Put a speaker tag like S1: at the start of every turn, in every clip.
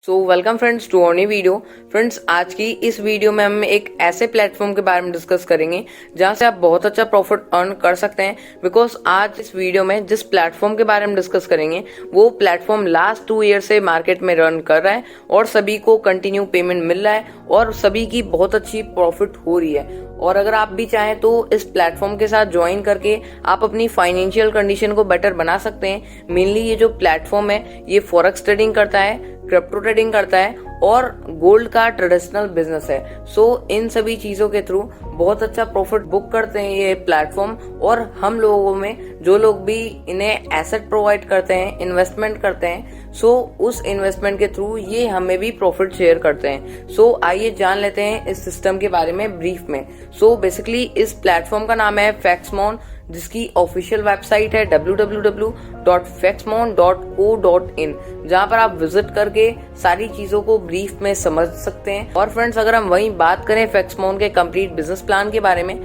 S1: Welcome friends to ऑनी video. Friends, आज की इस वीडियो में हम एक ऐसे प्लेटफॉर्म के बारे में डिस्कस करेंगे जहां से आप बहुत अच्छा प्रॉफिट अर्न कर सकते हैं। बिकॉज आज इस वीडियो में जिस प्लेटफॉर्म के बारे में डिस्कस करेंगे वो प्लेटफॉर्म लास्ट 2 ईयर से मार्केट में रन कर रहा है और सभी को कंटिन्यू पेमेंट मिल रहा है और सभी की बहुत अच्छी प्रॉफिट हो रही है। और अगर आप भी चाहें तो इस प्लेटफॉर्म के साथ ज्वाइन करके आप अपनी फाइनेंशियल कंडीशन को बेटर बना सकते हैं। मेनली ये जो प्लेटफॉर्म है ये फॉरेक्स ट्रेडिंग करता है, क्रिप्टो ट्रेडिंग करता है और गोल्ड का ट्रेडिशनल बिजनेस है। इन सभी चीजों के थ्रू बहुत अच्छा प्रॉफिट बुक करते हैं ये प्लेटफॉर्म। और हम लोगों में जो लोग भी इन्हें एसेट प्रोवाइड करते हैं, इन्वेस्टमेंट करते हैं, उस इन्वेस्टमेंट के थ्रू ये हमें भी प्रॉफिट शेयर करते हैं। आइए जान लेते हैं इस सिस्टम के बारे में ब्रीफ में। बेसिकली इस प्लेटफॉर्म का नाम है फैक्समोन, जिसकी ऑफिशियल वेबसाइट है www.faxmon.co.in, जहां पर आप विजिट करके सारी चीजों को ब्रीफ में समझ सकते हैं। और फ्रेंड्स, अगर हम वहीं बात करें फैक्समोन के कंप्लीट बिजनेस प्लान के बारे में,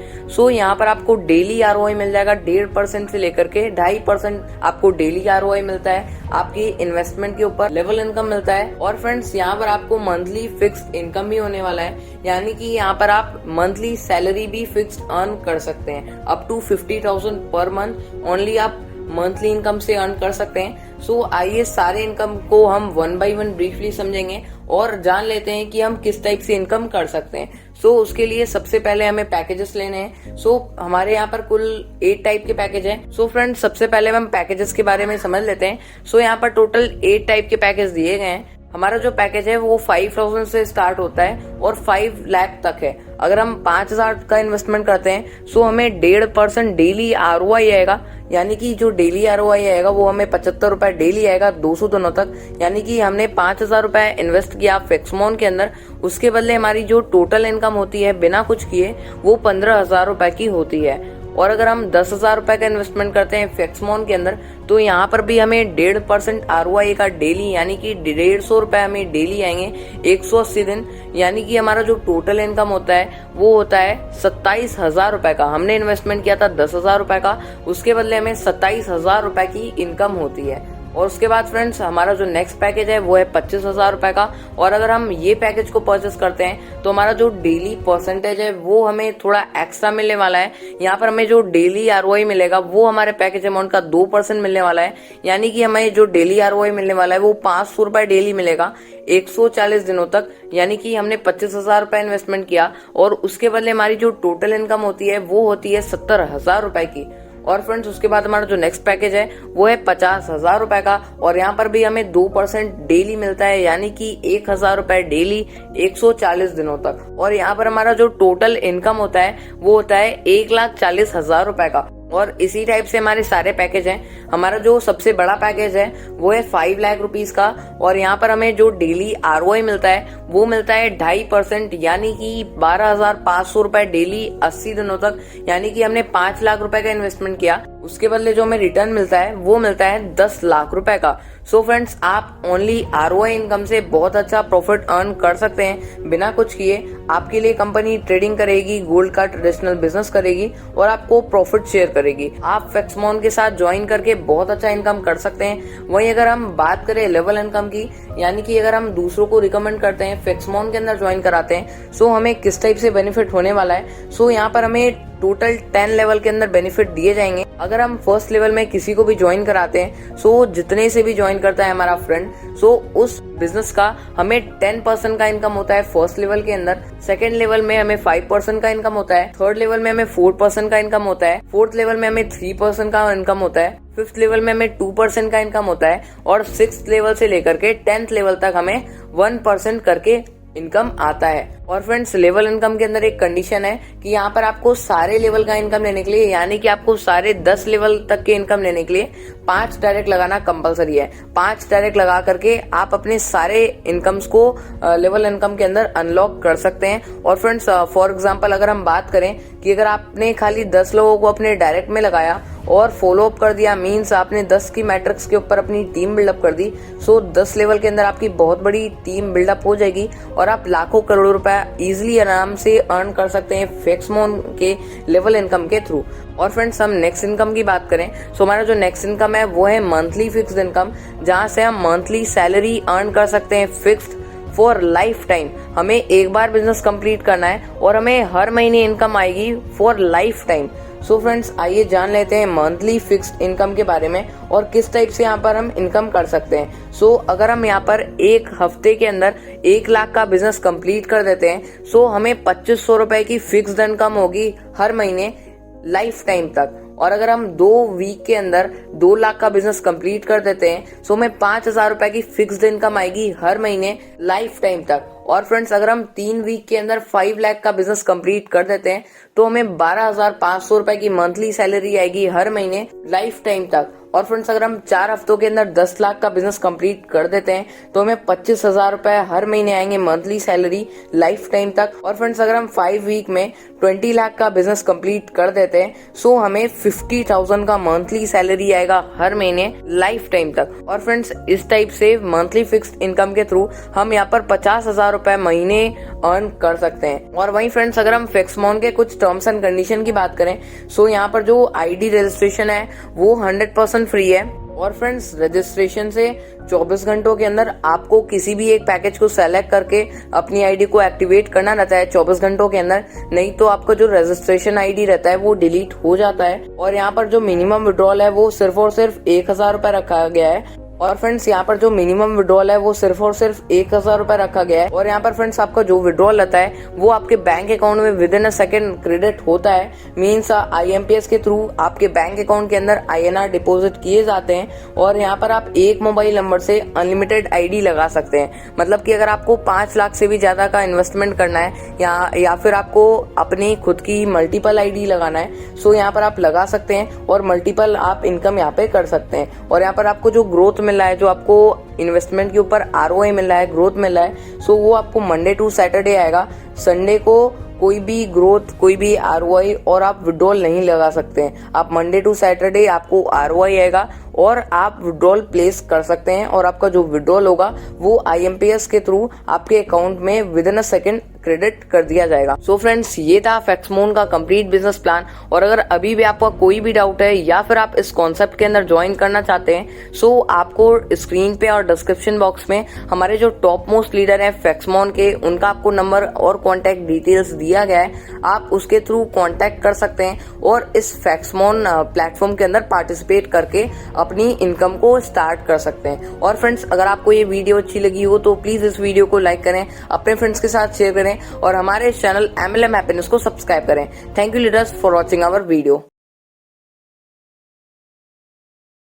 S1: यहाँ पर आपको डेली आरओआई मिल जाएगा 1.5% से लेकर के 2.5% आपको डेली आरओआई मिलता है। आपकी इन्वेस्टमेंट के ऊपर लेवल इनकम मिलता है। और फ्रेंड्स, यहाँ पर आपको मंथली फिक्स्ड इनकम भी होने वाला है, यानी कि यहाँ पर आप मंथली सैलरी भी फिक्स्ड अर्न कर सकते हैं। Up to 50,000 per month only आप मंथली इनकम से अर्न कर सकते हैं। आइए सारे इनकम को हम 1 बाय 1 ब्रीफली समझेंगे और जान लेते हैं कि हम किस टाइप से इनकम कर सकते हैं। उसके लिए सबसे पहले हमें पैकेजेस लेने हैं। हमारे यहाँ पर कुल 8 टाइप के पैकेज हैं। फ्रेंड्स, सबसे पहले हम पैकेजेस के बारे में समझ लेते हैं। यहाँ पर टोटल 8 टाइप के पैकेज दिए गए हैं। हमारा जो पैकेज है वो 5,000 से स्टार्ट होता है और 5 लाख तक है। अगर हम 5,000 का इन्वेस्टमेंट करते हैं हमें 1.5% डेली आरओआई आएगा, यानी कि जो डेली आरओआई आएगा वो हमें 75 रुपए डेली आएगा 200 दिनों तक। यानी कि हमने 5,000 रुपए इन्वेस्ट किया फैक्समोन के अंदर, उसके बदले हमारी जो टोटल इनकम होती है बिना कुछ किए वो 15,000 रुपए की होती है। और अगर हम 10,000 रुपए का इन्वेस्टमेंट करते हैं फैक्समोन के अंदर यहाँ पर भी हमें 1.5% आरओआई का डेली, यानी कि 150 रुपए हमें डेली आएंगे 180 दिन। यानी कि हमारा जो टोटल इनकम होता है वो होता है 27,000 रुपए का। हमने इन्वेस्टमेंट किया था 10,000 रुपए का, उसके बदले हमें 27,000 रुपए की इनकम होती है। और उसके बाद फ्रेंड्स, हमारा जो नेक्स्ट पैकेज है वो है 25,000 रुपए का। और अगर हम ये पैकेज को परचेस करते हैं तो हमारा जो डेली परसेंटेज है वो हमें थोड़ा एक्स्ट्रा मिलने वाला है। यहाँ पर हमें जो डेली आरओआई मिलेगा वो हमारे पैकेज अमाउंट का 2% मिलने वाला है। यानी कि हमें जो डेली आरओआई मिलने वाला है वो 500 रुपए डेली मिलेगा 140 दिनों तक। यानी कि हमने 25,000 रुपए इन्वेस्टमेंट किया और उसके बदले हमारी जो टोटल इनकम होती है वो होती है 70,000 रुपए की। और फ्रेंड्स, उसके बाद हमारा जो नेक्स्ट पैकेज है वो है 50,000 रुपए का। और यहाँ पर भी हमें 2% डेली मिलता है, यानी कि 1,000 रुपए डेली 140 दिनों तक। और यहाँ पर हमारा जो टोटल इनकम होता है वो होता है 1,40,000 रुपए का। और इसी टाइप से हमारे सारे पैकेज हैं। हमारा जो सबसे बड़ा पैकेज है वो है 5 लाख रुपीस का। और यहाँ पर हमें जो डेली आरओआई मिलता है वो मिलता है 2.5%, यानी कि 12,500 रुपए डेली 80 दिनों तक। यानी कि हमने 5 लाख रुपए का इन्वेस्टमेंट किया, उसके बदले जो हमें रिटर्न मिलता है वो मिलता है 10 लाख रुपए का। फ्रेंड्स, आप ओनली आरओआई इनकम से बहुत अच्छा प्रॉफिट अर्न कर सकते हैं बिना कुछ किए। आपके लिए कंपनी ट्रेडिंग करेगी, गोल्ड का ट्रेडिशनल बिजनेस करेगी और आपको प्रॉफिट शेयर करेगी। आप फैक्समोन के साथ ज्वाइन करके बहुत अच्छा इनकम कर सकते हैं। वहीं अगर हम बात करें लेवल इनकम की, यानी कि अगर हम दूसरों को रिकमेंड करते हैं फैक्समोन के अंदर ज्वाइन कराते हैं हमें किस टाइप से बेनिफिट होने वाला है। यहाँ पर हमें टोटल 10 लेवल के अंदर बेनिफिट दिए जाएंगे। अगर हम फर्स्ट लेवल में किसी को भी ज्वाइन कराते हैं जितने से भी ज्वाइन करता है हमारा फ्रेंड उस बिजनेस का हमें 10% का इनकम होता है फर्स्ट लेवल के अंदर। सेकंड लेवल में हमें 5% का इनकम होता है। थर्ड लेवल में हमें 4% का इनकम होता है। फोर्थ लेवल में हमें 3% का इनकम होता है। फिफ्थ लेवल में हमें 2% का इनकम होता है। और 6th लेवल से लेकर के 10th लेवल तक हमें 1% करके इनकम आता है। और फ्रेंड्स, लेवल इनकम के अंदर एक कंडीशन है कि यहाँ पर आपको सारे लेवल का इनकम लेने के लिए, यानी कि आपको सारे 10 लेवल तक के इनकम लेने के लिए 5 डायरेक्ट लगाना कंपलसरी है। 5 डायरेक्ट लगा करके आप अपने सारे इनकम्स को लेवल इनकम के अंदर अनलॉक कर सकते हैं। और फ्रेंड्स, फॉर एग्जाम्पल अगर हम बात करें कि अगर आपने खाली 10 लोगों को अपने डायरेक्ट में लगाया और फॉलो अप कर दिया, मीन्स आपने 10 की मैट्रिक्स के ऊपर अपनी टीम बिल्डअप कर दी, 10 लेवल के अंदर आपकी बहुत बड़ी टीम बिल्डअप हो जाएगी और आप लाखों करोड़ों रुपए इजिली आराम से अर्न कर सकते हैं फैक्समोन के लेवल इनकम के थ्रू। और फ्रेंड्स हम नेक्स्ट इनकम की बात करें तो हमारा जो नेक्स्ट इनकम है वो है मंथली फिक्स्ड इनकम, जहां से हम मंथली सैलरी अर्न कर सकते हैं फिक्स्ड फॉर लाइफ टाइम। हमें एक बार बिजनेस कंप्लीट करना है और हमें हर महीने इनकम आएगी for life time. So friends आइए जान लेते हैं मंथली फिक्स्ड इनकम के बारे में और किस टाइप से यहाँ पर हम इनकम कर सकते हैं। सो अगर हम यहाँ पर एक हफ्ते के अंदर 1 लाख का बिजनेस कंप्लीट कर देते हैं, सो हमें 2500 रुपए की फिक्स्ड इनकम होगी हर महीने लाइफ टाइम तक। और अगर हम 2 वीक के अंदर 2 लाख का बिजनेस कंप्लीट कर देते हैं, सो हमें 5000 रुपए की फिक्स्ड इनकम आएगी हर महीने लाइफ टाइम तक। और फ्रेंड्स अगर हम 3 वीक के अंदर 5 लाख का बिजनेस कंप्लीट कर देते हैं, तो हमें 12,500 रुपए की मंथली सैलरी आएगी हर महीने लाइफ टाइम तक। और फ्रेंड्स अगर हम 4 हफ्तों के अंदर 10 लाख का बिजनेस कंप्लीट कर देते हैं, तो हमें 25,000 रुपए हर महीने आएंगे मंथली सैलरी लाइफ टाइम तक। और फ्रेंड्स अगर हम 5 वीक में 20 लाख का बिजनेस कंप्लीट कर देते हैं, सो हमें 50,000 का मंथली सैलरी आएगा हर महीने लाइफ टाइम तक। और फ्रेंड्स इस टाइप से मंथली फिक्स्ड इनकम के थ्रू हम यहाँ पर 50,000 रुपए महीने अर्न कर सकते हैं। और वहीं फ्रेंड्स अगर हम फैक्समोन के कुछ टर्म्स एंड कंडीशन की बात करें, सो यहाँ पर जो आईडी रजिस्ट्रेशन है वो 100% फ्री है। और फ्रेंड्स रजिस्ट्रेशन से 24 घंटों के अंदर आपको किसी भी एक पैकेज को सेलेक्ट करके अपनी आईडी को एक्टिवेट करना रहता है 24 घंटों के अंदर, नहीं तो आपका जो रजिस्ट्रेशन आईडी रहता है वो डिलीट हो जाता है। और यहाँ पर जो मिनिमम विड्रॉल है वो सिर्फ और सिर्फ 1,000 रुपए रखा गया है। और फ्रेंड्स यहाँ पर जो मिनिमम विड्रॉल है वो सिर्फ और सिर्फ 1,000 रुपए रखा गया है। और यहाँ पर फ्रेंड्स आपका जो विड्रॉल रहता है वो आपके बैंक अकाउंट में with in a second credit होता है। मीन्स IMPS के थ्रू आपके बैंक अकाउंट के अंदर INR डिपॉजिट किए जाते हैं। और यहाँ पर आप एक मोबाइल नंबर से अनलिमिटेड आईडी लगा सकते हैं। मतलब कि अगर आपको 5 लाख से भी ज्यादा का इन्वेस्टमेंट करना है या फिर आपको अपनी खुद की मल्टीपल आईडी लगाना है, सो यहाँ पर आप लगा सकते हैं और मल्टीपल आप इनकम यहाँ पे कर सकते हैं। और यहाँ पर आपको जो ग्रोथ मिल रहा है, जो आपको इन्वेस्टमेंट के ऊपर ROI मिल रहा है, ग्रोथ मिल रहा है, सो वो आपको मंडे टू सैटरडे आएगा। संडे को कोई भी ग्रोथ, कोई भी ROI और आप विड्रॉल नहीं लगा सकते हैं। आप मंडे टू सैटरडे आपको ROI आएगा और आप विड्रॉल प्लेस कर सकते हैं। और आपका जो विड्रॉल होगा वो IMPS के थ्रू आपके अकाउंट में with in a second credit कर दिया जाएगा। सो फ्रेंड्स ये था फैक्समोन का कंप्लीट बिजनेस प्लान। और अगर अभी भी आपका कोई भी डाउट है या फिर आप इस कॉन्सेप्ट के अंदर ज्वाइन करना चाहते हैं, सो आपको स्क्रीन पे और डिस्क्रिप्शन बॉक्स में हमारे जो टॉप मोस्ट लीडर है फैक्समोन के, उनका आपको नंबर और कॉन्टेक्ट डिटेल्स दिया गया है। आप उसके थ्रू कॉन्टेक्ट कर सकते हैं और इस फैक्समोन प्लेटफॉर्म के अंदर पार्टिसिपेट करके अपनी इनकम को स्टार्ट कर सकते हैं। और फ्रेंड्स अगर आपको ये वीडियो अच्छी लगी हो तो प्लीज इस वीडियो को लाइक करें, अपने फ्रेंड्स के साथ शेयर करें और हमारे चैनल MLM हैप्पीनेस को सब्सक्राइब करें। Thank you leaders for watching our video.